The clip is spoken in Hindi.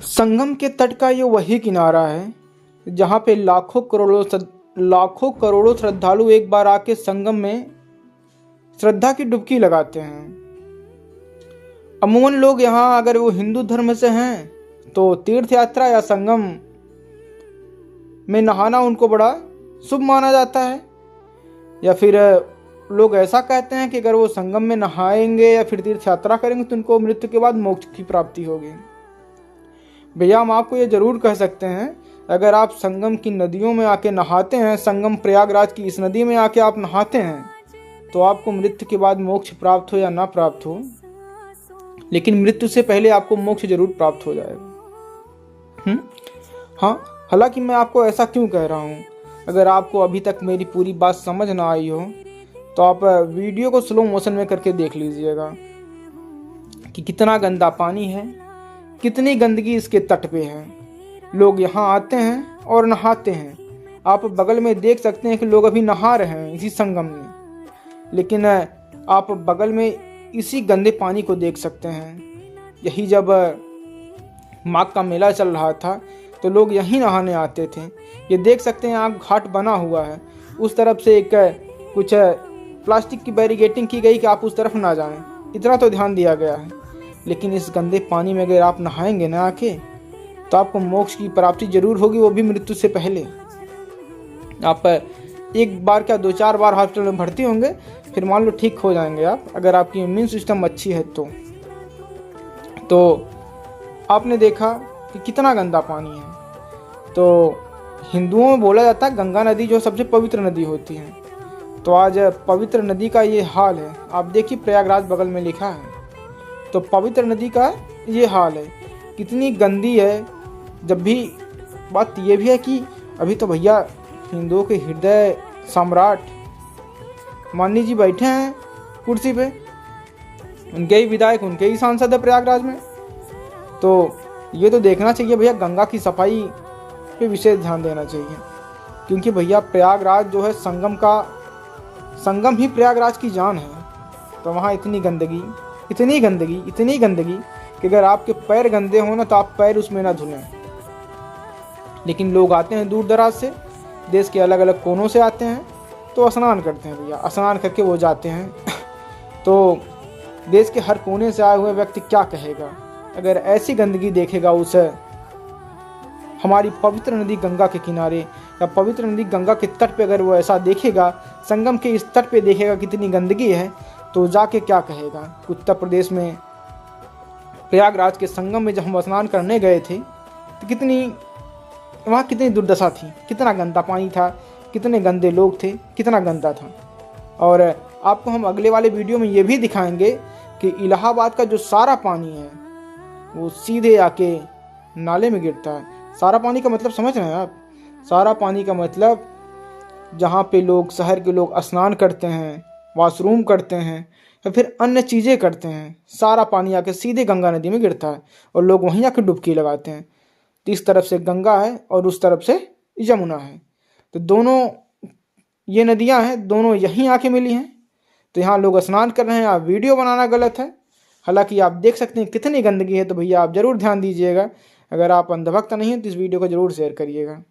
संगम के तट का ये वही किनारा है जहाँ पे लाखों करोड़ों श्रद्धालु एक बार आके संगम में श्रद्धा की डुबकी लगाते हैं। अमूमन लोग यहाँ अगर वो हिंदू धर्म से हैं तो तीर्थ यात्रा या संगम में नहाना उनको बड़ा शुभ माना जाता है, या फिर लोग ऐसा कहते हैं कि अगर वो संगम में नहाएंगे या फिर तीर्थ यात्रा करेंगे तो उनको मृत्यु के बाद मोक्ष की प्राप्ति होगी। भैया हम आपको ये जरूर कह सकते हैं, अगर आप संगम की नदियों में आके नहाते हैं, संगम प्रयागराज की इस नदी में आके आप नहाते हैं, तो आपको मृत्यु के बाद मोक्ष प्राप्त हो या ना प्राप्त हो, लेकिन मृत्यु से पहले आपको मोक्ष जरूर प्राप्त हो जाएगा। हाँ, हालांकि मैं आपको ऐसा क्यों कह रहा हूँ, अगर आपको अभी तक मेरी पूरी बात समझ ना आई हो तो आप वीडियो को स्लो मोशन में करके देख लीजिएगा कि कितना गंदा पानी है, कितनी गंदगी इसके तट पे है। लोग यहाँ आते हैं और नहाते हैं। आप बगल में देख सकते हैं कि लोग अभी नहा रहे हैं इसी संगम में, लेकिन आप बगल में इसी गंदे पानी को देख सकते हैं। यही जब माघ का मेला चल रहा था तो लोग यहीं नहाने आते थे। ये देख सकते हैं आप, घाट बना हुआ है, उस तरफ से एक कुछ प्लास्टिक की बैरिकेडिंग की गई कि आप उस तरफ ना जाएं, इतना तो ध्यान दिया गया है। लेकिन इस गंदे पानी में अगर आप नहाएंगे ना आके, तो आपको मोक्ष की प्राप्ति जरूर होगी, वो भी मृत्यु से पहले। आप एक बार क्या 2-4 बार हॉस्पिटल में भर्ती होंगे, फिर मान लो ठीक हो जाएंगे आप, अगर आपकी इम्यून सिस्टम अच्छी है तो आपने देखा कि कितना गंदा पानी है। तो हिंदुओं में बोला जाता है गंगा नदी जो सबसे पवित्र नदी होती है, तो आज पवित्र नदी का ये हाल है। आप देखिए प्रयागराज बगल में लिखा है, तो पवित्र नदी का ये हाल है, कितनी गंदी है। जब भी बात ये भी है कि अभी तो भैया हिंदुओं के हृदय सम्राट माननी जी बैठे हैं कुर्सी पे, उनके ही विधायक, उनके ही सांसद है प्रयागराज में। तो ये तो देखना चाहिए भैया, गंगा की सफाई पे विशेष ध्यान देना चाहिए, क्योंकि भैया प्रयागराज जो है संगम ही प्रयागराज की जान है। तो वहाँ इतनी गंदगी कि अगर आपके पैर गंदे हो ना तो आप पैर उसमें ना धुलें। लेकिन लोग आते हैं दूर दराज से, देश के अलग अलग कोनों से आते हैं, तो स्नान करते हैं भैया, स्नान करके वो जाते हैं। तो देश के हर कोने से आए हुए व्यक्ति क्या कहेगा अगर ऐसी गंदगी देखेगा उस हमारी पवित्र नदी गंगा के किनारे, या पवित्र नदी गंगा के तट पे अगर वो ऐसा देखेगा, संगम के इस तट पे देखेगा कितनी गंदगी है, तो जाके क्या कहेगा। उत्तर प्रदेश में प्रयागराज के संगम में जब हम स्नान करने गए थे तो वहाँ कितनी दुर्दशा थी, कितना गंदा पानी था, कितने गंदे लोग थे, कितना गंदा था। और आपको हम अगले वाले वीडियो में ये भी दिखाएंगे कि इलाहाबाद का जो सारा पानी है वो सीधे आके नाले में गिरता है। सारा पानी का मतलब समझ रहे हैं आप? सारा पानी का मतलब जहाँ पे लोग, शहर के लोग स्नान करते हैं, वॉशरूम करते हैं या फिर अन्य चीज़ें करते हैं, सारा पानी आके सीधे गंगा नदी में गिरता है और लोग वहीं आके डुबकी लगाते हैं। तो इस तरफ से गंगा है और उस तरफ से यमुना है, तो दोनों ये नदियाँ हैं, दोनों यहीं आके मिली हैं। तो यहाँ लोग स्नान कर रहे हैं, आप वीडियो बनाना गलत है। हालांकि आप देख सकते हैं कितनी गंदगी है, तो भैया आप ज़रूर ध्यान दीजिएगा। अगर आप अंधभक्त नहीं हैं तो इस वीडियो को ज़रूर शेयर करिएगा।